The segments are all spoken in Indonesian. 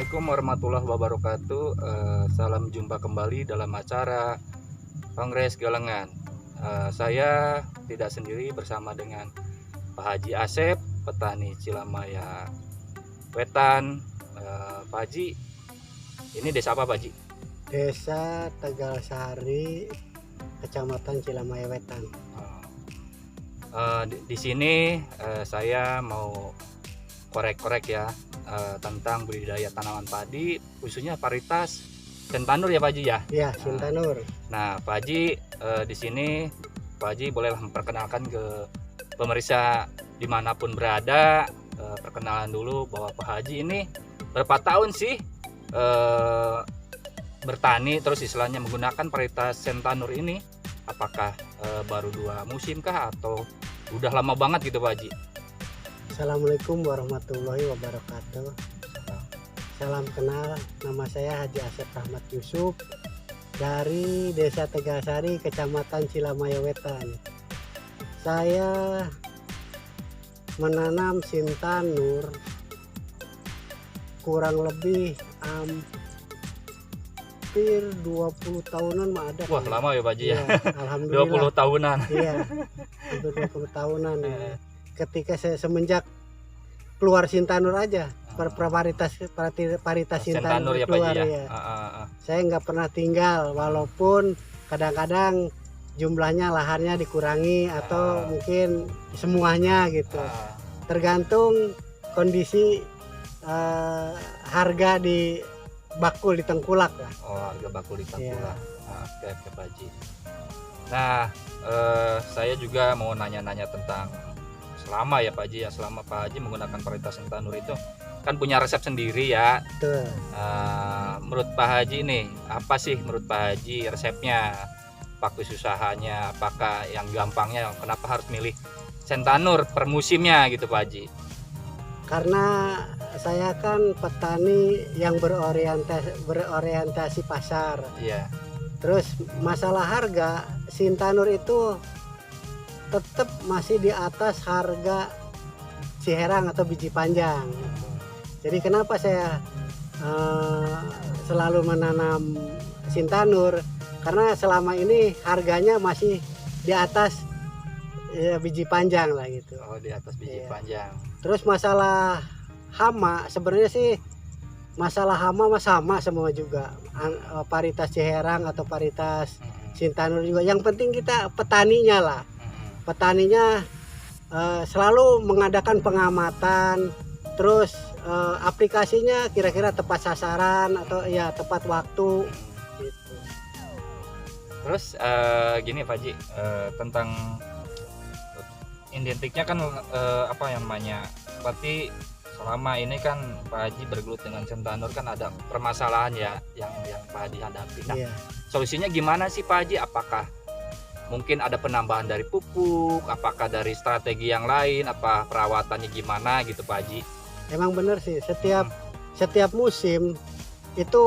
Assalamualaikum warahmatullahi wabarakatuh. Salam jumpa kembali dalam acara Kongres Galengan. Saya tidak sendiri, bersama dengan Pak Haji Asep, petani Cilamaya Wetan. Pak Haji, ini desa apa Pak Haji? Desa Tegalsari, Kecamatan Cilamaya Wetan. Di sini saya mau korek-korek ya tentang budidaya tanaman padi, khususnya varietas Sentanur ya Pak Haji ya. Iya, Sentanur. Nah Pak Haji, di sini Pak Haji bolehlah memperkenalkan ke pemirsa dimanapun berada. Perkenalan dulu bahwa Pak Haji ini berapa tahun sih bertani, terus istilahnya menggunakan varietas Sentanur ini. Apakah baru 2 musim kah atau udah lama banget gitu Pak Haji? Assalamualaikum warahmatullahi wabarakatuh. Salam kenal, nama saya Haji Asep Rahmat Yusuf dari Desa Tegalsari, Kecamatan Cilamaya Wetan. Saya menanam Sentanur kurang lebih hampir 20 tahunan mah ada. Wah, lama ya Pak Haji ya. Alhamdulillah. 20 tahunan. Iya, hampir 20 tahunan. Ketika saya semenjak keluar Sentanur aja, varietas Sentanur ya Pak keluar Haji ya. ya. Saya nggak pernah tinggal, walaupun kadang-kadang jumlahnya lahannya dikurangi atau mungkin semuanya gitu. Tergantung kondisi harga di bakul di Tengkulak lah. Oh, harga bakul di Tengkulak. Iya. Oke Pak Haji. Nah, saya juga mau nanya-nanya tentang selama ya Pak Haji ya, selama Pak Haji menggunakan varietas Sentanur itu kan punya resep sendiri ya. Betul. Menurut Pak Haji nih, apa sih menurut Pak Haji resepnya? Apa kesusahannya? Apakah yang gampangnya? Kenapa harus milih Sentanur per musimnya gitu Pak Haji? Karena saya kan petani yang berorientasi pasar. Iya. Terus masalah harga, Sentanur itu tetap masih di atas harga Ciherang atau biji panjang. Jadi kenapa saya selalu menanam Sentanur? Karena selama ini harganya masih di atas biji panjang lah gitu. Oh, di atas biji panjang. Terus masalah hama, sebenarnya sih masalah hama sama semua juga. Varietas Ciherang atau varietas Sentanur juga. Yang penting kita petaninya lah. Petaninya selalu mengadakan pengamatan, terus aplikasinya kira-kira tepat sasaran atau ya tepat waktu gitu. Terus gini Pak Haji, tentang identiknya kan apa yang namanya, seperti selama ini kan Pak Haji bergelut dengan Sentanur kan ada permasalahan ya yang Pak Haji hadapi. Nah, solusinya gimana sih Pak Haji? Apakah mungkin ada penambahan dari pupuk, apakah dari strategi yang lain, apa perawatannya gimana gitu Pak Haji? Emang benar sih, setiap musim itu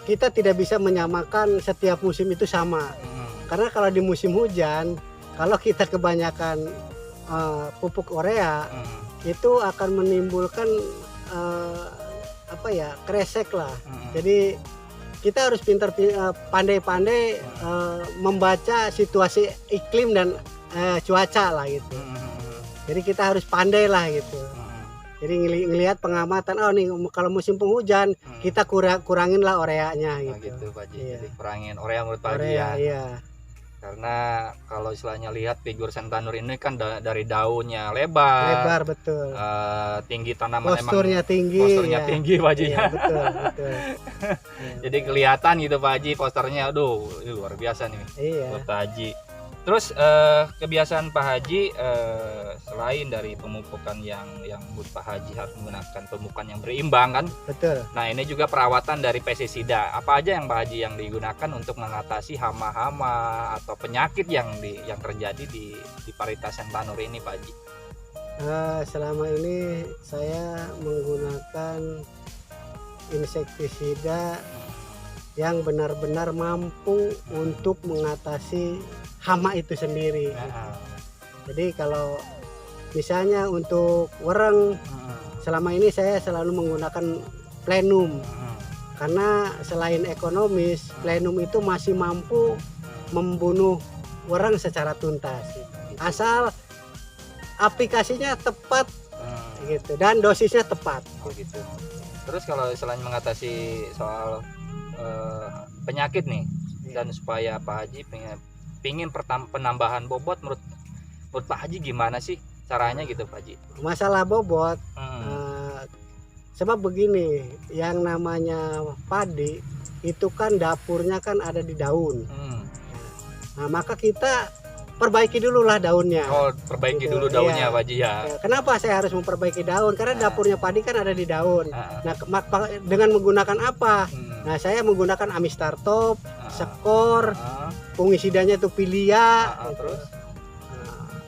kita tidak bisa menyamakan setiap musim itu sama. Karena kalau di musim hujan, kalau kita kebanyakan pupuk urea, itu akan menimbulkan kresek lah. Jadi kita harus pandai-pandai membaca situasi iklim dan cuaca lah gitu. Jadi kita harus pandai lah gitu. Jadi ngelihat pengamatan, oh nih kalau musim penghujan kita kurangin lah ureanya gitu. Gitu Pak Haji. Iya. Jadi kurangin urea menurut Pak Haji ya. Iya. Karena kalau istilahnya lihat figur Sentanur ini kan dari daunnya lebar, betul. Tinggi tanaman, Posturnya tinggi. Posturnya tinggi Pak Haji. Iya, betul. Jadi kelihatan gitu Pak Haji posturnya, aduh luar biasa nih. Iya. Buat Pak Haji. Terus kebiasaan Pak Haji selain dari pemupukan yang menurut Pak Haji harus menggunakan pemupukan yang berimbang kan? Betul. Nah ini juga perawatan dari pestisida. Apa aja yang Pak Haji yang digunakan untuk mengatasi hama-hama atau penyakit yang terjadi di varietas Sentanur ini Pak Haji? Selama ini saya menggunakan insektisida yang benar-benar mampu untuk mengatasi hama itu sendiri. Jadi kalau misalnya untuk wereng, selama ini saya selalu menggunakan plenum. Karena selain ekonomis, plenum itu masih mampu membunuh orang secara tuntas. Asal aplikasinya tepat gitu dan dosisnya tepat. Oh gitu. Terus kalau selain mengatasi soal penyakit nih, dan supaya Pak Haji pingin penambahan bobot, menurut Pak Haji gimana sih caranya gitu Pak Haji? Masalah bobot, sebab begini, yang namanya padi itu kan dapurnya kan ada di daun. Nah, maka kita perbaiki dulu lah daunnya. Oh, perbaiki gitu. Dulu daunnya Pak Haji ya. Kenapa saya harus memperbaiki daun? Karena dapurnya padi kan ada di daun. Nah, dengan menggunakan apa? Nah, saya menggunakan Amistar Top, Skor, fungisidanya itu Pilia. Terus?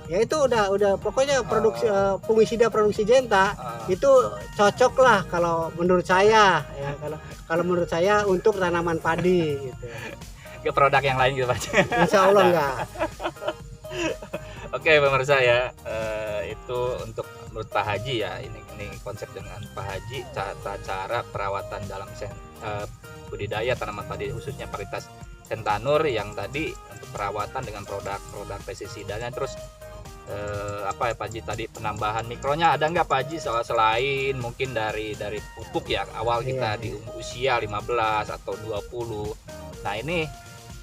Ya itu udah pokoknya produksi fungisida produksi Genta itu cocok lah kalau menurut saya ya, kalau menurut saya untuk tanaman padi gitu. Ke produk yang lain gitu Pak Haji? Insya Allah enggak. Oke pemirsa ya, itu untuk menurut Pak Haji ya, ini konsep dengan Pak Haji cara perawatan dalam budidaya tanaman padi khususnya varietas Sentanur yang tadi untuk perawatan dengan produk pestisidanya. Terus apa ya Pak Haji tadi, penambahan mikronya ada nggak Pak Haji selain mungkin dari pupuk ya awal kita di usia 15 atau 20. Nah ini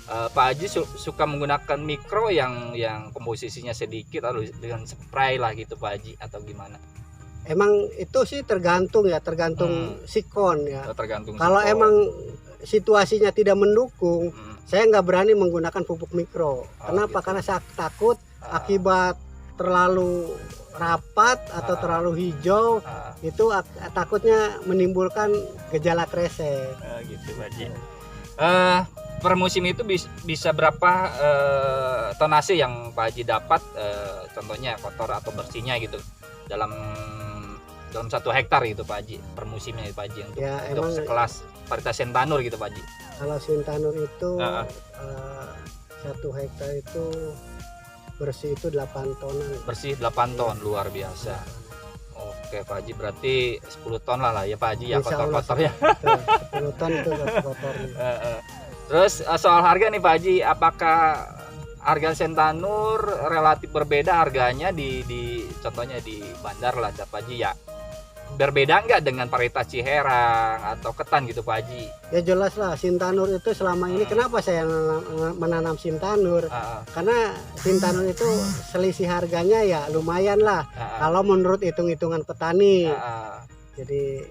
Pak Haji suka menggunakan mikro yang komposisinya sedikit atau dengan spray lah gitu Pak Haji atau gimana? Emang itu sih tergantung sikon ya. Tergantung kalau sikon. Emang situasinya tidak mendukung, saya nggak berani menggunakan pupuk mikro. Kenapa? Gitu. Karena saya takut akibat terlalu rapat atau terlalu hijau itu takutnya menimbulkan gejala kresek. Gitu Pak Haji. Per musim itu bisa berapa tonase yang Pak Haji dapat, contohnya kotor atau bersihnya gitu dalam 1 hektar gitu Pak Haji per musimnya Pak Haji untuk sekelas varietas Sentanur gitu Pak Haji? Kalau Sentanur itu 1 hektar itu bersih itu 8 tonan. Bersih 8 ton, luar biasa. Oke Pak Haji, berarti 10 ton lah ya Pak Haji ya kotor-kotor ya. 10 ton itu kotornya. Terus soal harga nih Pak Haji, apakah harga Sentanur relatif berbeda harganya di contohnya di bandar lah Pak Haji ya? Berbeda nggak dengan varietas Ciherang atau ketan gitu Pak Haji? Ya jelas lah, Sentanur itu selama ini kenapa saya menanam Sentanur? Karena Sentanur itu selisih harganya ya lumayan lah kalau menurut hitung-hitungan petani. Jadi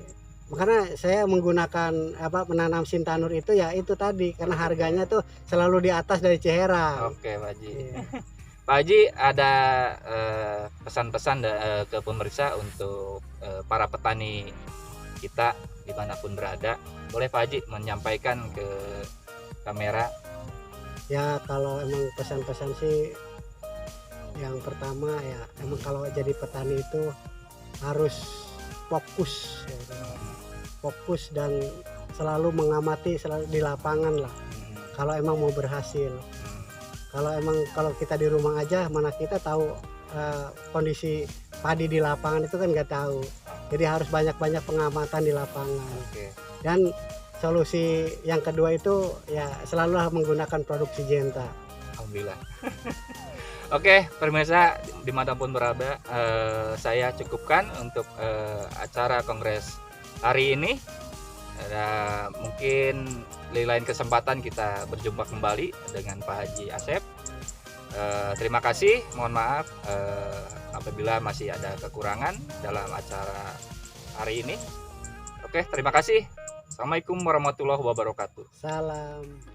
makanya saya menggunakan menanam Sentanur itu ya itu tadi karena harganya tuh selalu di atas dari Ciherang. Oke Pak Haji. Pak Haji ada pesan-pesan ke pemirsa untuk para petani kita dimanapun berada, boleh Pak Haji menyampaikan ke kamera? Ya kalau emang pesan-pesan sih yang pertama ya emang kalau jadi petani itu harus fokus ya, fokus dan selalu mengamati selalu di lapangan lah kalau emang mau berhasil. Kalau kita di rumah aja mana kita tahu kondisi padi di lapangan itu kan nggak tahu. Jadi harus banyak-banyak pengamatan di lapangan. Dan solusi yang kedua itu ya selalu menggunakan produksi Genta. Alhamdulillah. Oke, pemirsa dimanapun berada, saya cukupkan untuk acara kongres hari ini. Mungkin di lain kesempatan kita berjumpa kembali dengan Pak Haji Asep. Terima kasih, mohon maaf apabila masih ada kekurangan dalam acara hari ini. Oke, terima kasih. Assalamualaikum warahmatullahi wabarakatuh. Salam.